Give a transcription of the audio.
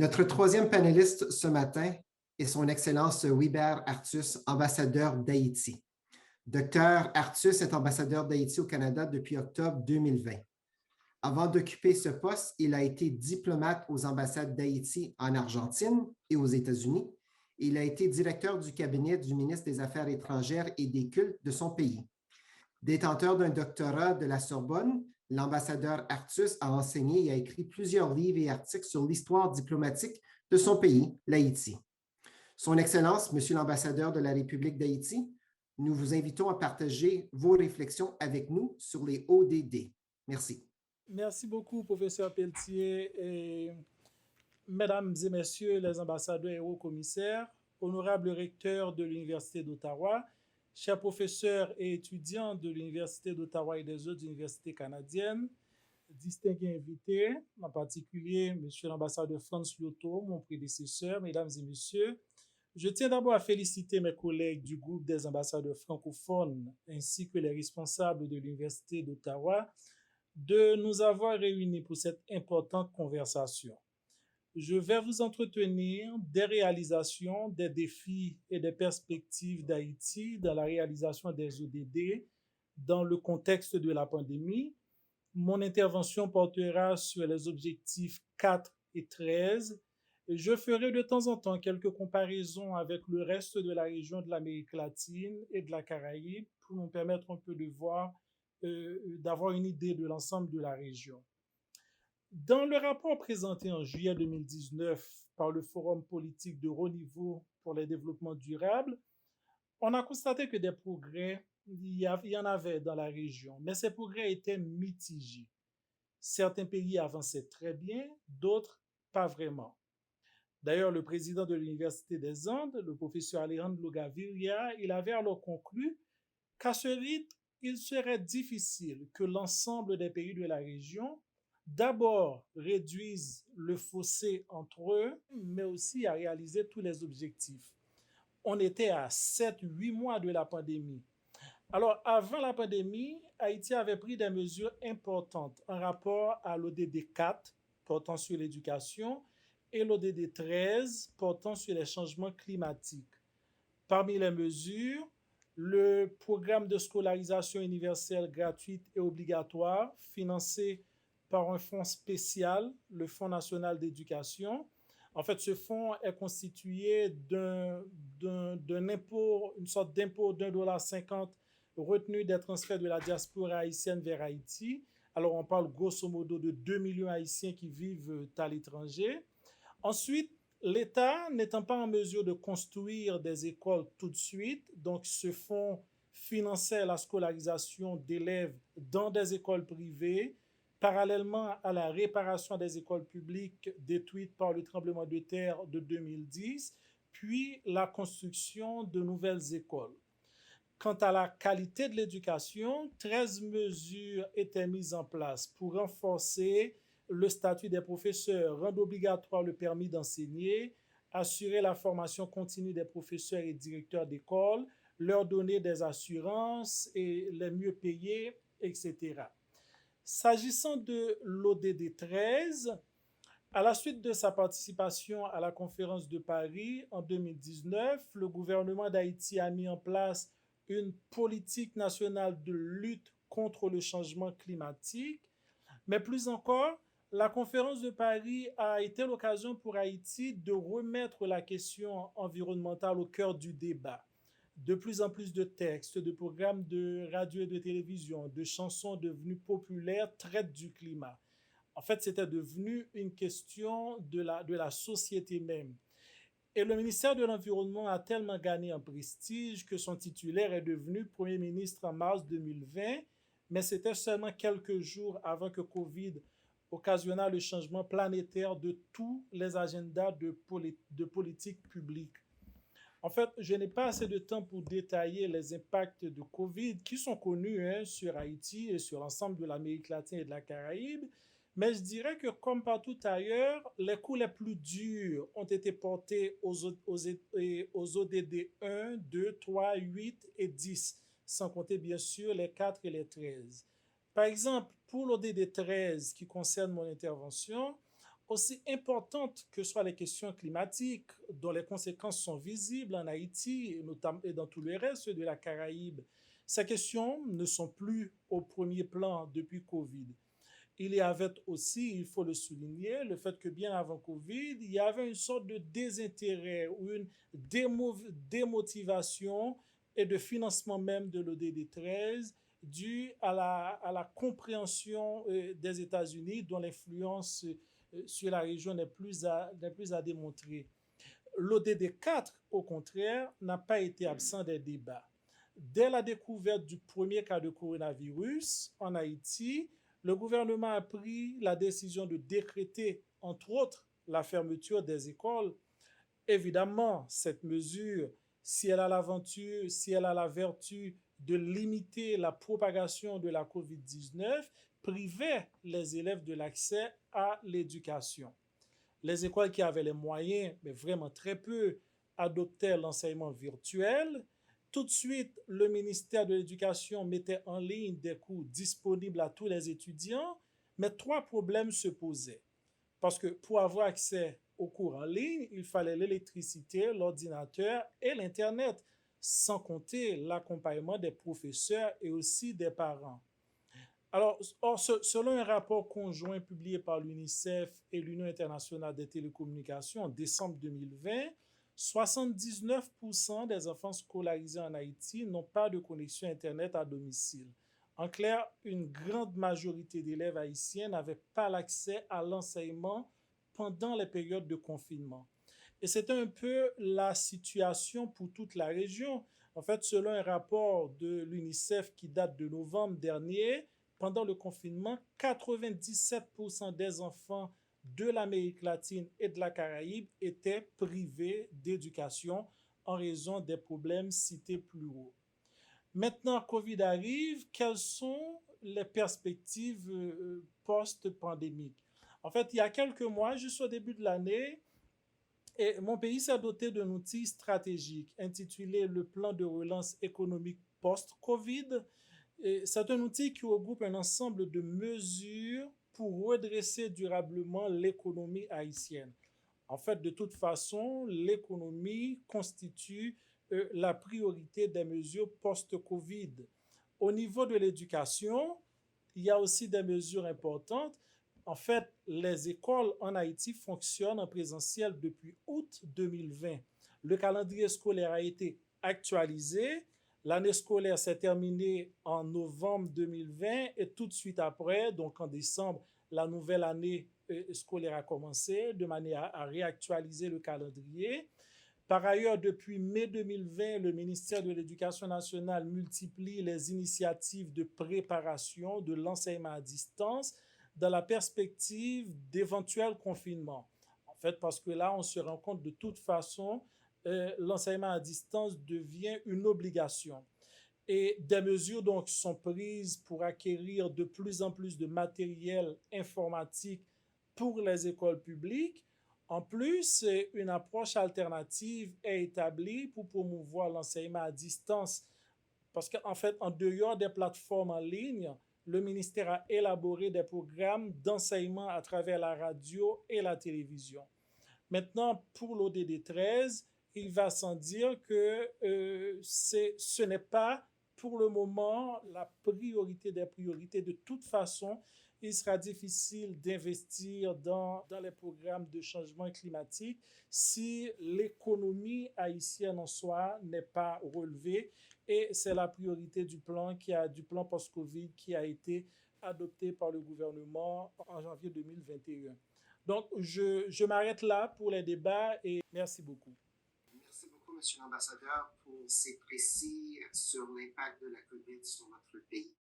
Notre troisième panéliste ce matin est Son Excellence Wibert Artus, ambassadeur d'Haïti. Docteur Artus est ambassadeur d'Haïti au Canada depuis octobre 2020. Avant d'occuper ce poste, il a été diplomate aux ambassades d'Haïti en Argentine et aux États-Unis. Il a été directeur du cabinet du ministre des Affaires étrangères et des cultes de son pays. Détenteur d'un doctorat de la Sorbonne, l'ambassadeur Artus a enseigné et a écrit plusieurs livres et articles sur l'histoire diplomatique de son pays, l'Haïti. Son Excellence, Monsieur l'ambassadeur de la République d'Haïti, nous vous invitons à partager vos réflexions avec nous sur les ODD. Merci. Merci beaucoup, professeur Pelletier. Et mesdames et messieurs les ambassadeurs et hauts commissaires, honorables recteurs de l'Université d'Ottawa, chers professeurs et étudiants de l'Université d'Ottawa et des autres universités canadiennes, distingués invités, en particulier monsieur l'ambassadeur Franz Lyoto, mon prédécesseur, mesdames et messieurs, je tiens d'abord à féliciter mes collègues du groupe des ambassadeurs francophones ainsi que les responsables de l'Université d'Ottawa de nous avoir réunis pour cette importante conversation. Je vais vous entretenir des réalisations, des défis et des perspectives d'Haïti dans la réalisation des ODD dans le contexte de la pandémie. Mon intervention portera sur les objectifs 4 et 13. Je ferai de temps en temps quelques comparaisons avec le reste de la région de l'Amérique latine et de la Caraïbe pour nous permettre un peu de voir d'avoir une idée de l'ensemble de la région. Dans le rapport présenté en juillet 2019 par le Forum politique de haut niveau pour le développement durable, on a constaté que des progrès, il y en avait dans la région, mais ces progrès étaient mitigés. Certains pays avançaient très bien, d'autres pas vraiment. D'ailleurs, le président de l'Université des Andes, le professeur Alejandro Gaviria, il avait alors conclu qu'à ce rythme, il serait difficile que l'ensemble des pays de la région d'abord réduisent le fossé entre eux, mais aussi à réaliser tous les objectifs. On était à 7-8 mois de la pandémie. Alors, avant la pandémie, Haïti avait pris des mesures importantes en rapport à l'ODD 4 portant sur l'éducation et l'ODD 13 portant sur les changements climatiques. Parmi les mesures, le programme de scolarisation universelle gratuite et obligatoire financé par un fonds spécial, le Fonds national d'éducation. En fait, ce fonds est constitué d'un impôt, une sorte d'impôt d'1,50 $ retenu des transferts de la diaspora haïtienne vers Haïti. Alors, on parle grosso modo de 2 millions haïtiens qui vivent à l'étranger. Ensuite, l'État n'étant pas en mesure de construire des écoles tout de suite, donc ce fonds finançait la scolarisation d'élèves dans des écoles privées, parallèlement à la réparation des écoles publiques détruites par le tremblement de terre de 2010, puis la construction de nouvelles écoles. Quant à la qualité de l'éducation, 13 mesures étaient mises en place pour renforcer le statut des professeurs, rendre obligatoire le permis d'enseigner, assurer la formation continue des professeurs et directeurs d'école, leur donner des assurances et les mieux payer, etc. S'agissant de l'ODD 13, à la suite de sa participation à la conférence de Paris en 2019, le gouvernement d'Haïti a mis en place une politique nationale de lutte contre le changement climatique. Mais plus encore, la conférence de Paris a été l'occasion pour Haïti de remettre la question environnementale au cœur du débat. De plus en plus de textes, de programmes de radio et de télévision, de chansons devenues populaires traitent du climat. En fait, c'était devenu une question de la société même. Et le ministère de l'Environnement a tellement gagné en prestige que son titulaire est devenu Premier ministre en mars 2020, mais c'était seulement quelques jours avant que Covid occasionna le changement planétaire de tous les agendas de politique publique. En fait, je n'ai pas assez de temps pour détailler les impacts de Covid qui sont connus sur Haïti et sur l'ensemble de l'Amérique latine et de la Caraïbe, mais je dirais que comme partout ailleurs, les coups les plus durs ont été portés aux ODD 1, 2, 3, 8 et 10, sans compter bien sûr les 4 et les 13. Par exemple, pour l'ODD 13 qui concerne mon intervention, Aussi importantes que soient les questions climatiques, dont les conséquences sont visibles en Haïti et, notamment, et dans tout le reste de la Caraïbe, ces questions ne sont plus au premier plan depuis Covid. Il y avait aussi, il faut le souligner, le fait que bien avant Covid, il y avait une sorte de désintérêt ou une démotivation et de financement même de l'ODD 13 dû à la compréhension des États-Unis dont l'influence sur la région n'est plus à démontrer. L'ODD 4, au contraire, n'a pas été absent des débats. Dès la découverte du premier cas de coronavirus en Haïti, le gouvernement a pris la décision de décréter, entre autres, la fermeture des écoles. Évidemment, cette mesure, si elle a l'aventure, si elle a la vertu de limiter la propagation de la COVID-19, privait les élèves de l'accès à l'éducation. Les écoles qui avaient les moyens, mais vraiment très peu, adoptaient l'enseignement virtuel. Tout de suite, le ministère de l'Éducation mettait en ligne des cours disponibles à tous les étudiants, mais trois problèmes se posaient. Parce que pour avoir accès aux cours en ligne, il fallait l'électricité, l'ordinateur et l'Internet, sans compter l'accompagnement des professeurs et aussi des parents. Alors, selon un rapport conjoint publié par l'UNICEF et l'Union internationale des télécommunications en décembre 2020, 79% des enfants scolarisés en Haïti n'ont pas de connexion Internet à domicile. En clair, une grande majorité d'élèves haïtiens n'avaient pas l'accès à l'enseignement pendant les périodes de confinement. Et c'est un peu la situation pour toute la région. En fait, selon un rapport de l'UNICEF qui date de novembre dernier, pendant le confinement, 97% des enfants de l'Amérique latine et de la Caraïbe étaient privés d'éducation en raison des problèmes cités plus haut. Maintenant, Covid arrive, quelles sont les perspectives post-pandémiques? En fait, il y a quelques mois, juste au début de l'année, mon pays s'est doté d'un outil stratégique intitulé le plan de relance économique post-Covid. C'est un outil qui regroupe un ensemble de mesures pour redresser durablement l'économie haïtienne. En fait, de toute façon, l'économie constitue la priorité des mesures post-Covid. Au niveau de l'éducation, il y a aussi des mesures importantes. En fait, les écoles en Haïti fonctionnent en présentiel depuis août 2020. Le calendrier scolaire a été actualisé. L'année scolaire s'est terminée en novembre 2020 et tout de suite après, donc en décembre, la nouvelle année scolaire a commencé de manière à réactualiser le calendrier. Par ailleurs, depuis mai 2020, le ministère de l'Éducation nationale multiplie les initiatives de préparation de l'enseignement à distance dans la perspective d'éventuels confinements. En fait, parce que là, on se rend compte de toute façon, l'enseignement à distance devient une obligation. Et des mesures donc sont prises pour acquérir de plus en plus de matériel informatique pour les écoles publiques. En plus, une approche alternative est établie pour promouvoir l'enseignement à distance parce qu'en fait, en dehors des plateformes en ligne, le ministère a élaboré des programmes d'enseignement à travers la radio et la télévision. Maintenant, pour l'ODD 13, il va sans dire que ce n'est pas pour le moment la priorité des priorités. De toute façon, il sera difficile d'investir dans les programmes de changement climatique si l'économie haïtienne en soi n'est pas relevée. Et c'est la priorité du du plan post-Covid qui a été adopté par le gouvernement en janvier 2021. Donc, je m'arrête là pour les débats et merci beaucoup. Merci beaucoup, Monsieur l'ambassadeur, pour ces précis sur l'impact de la COVID sur notre pays.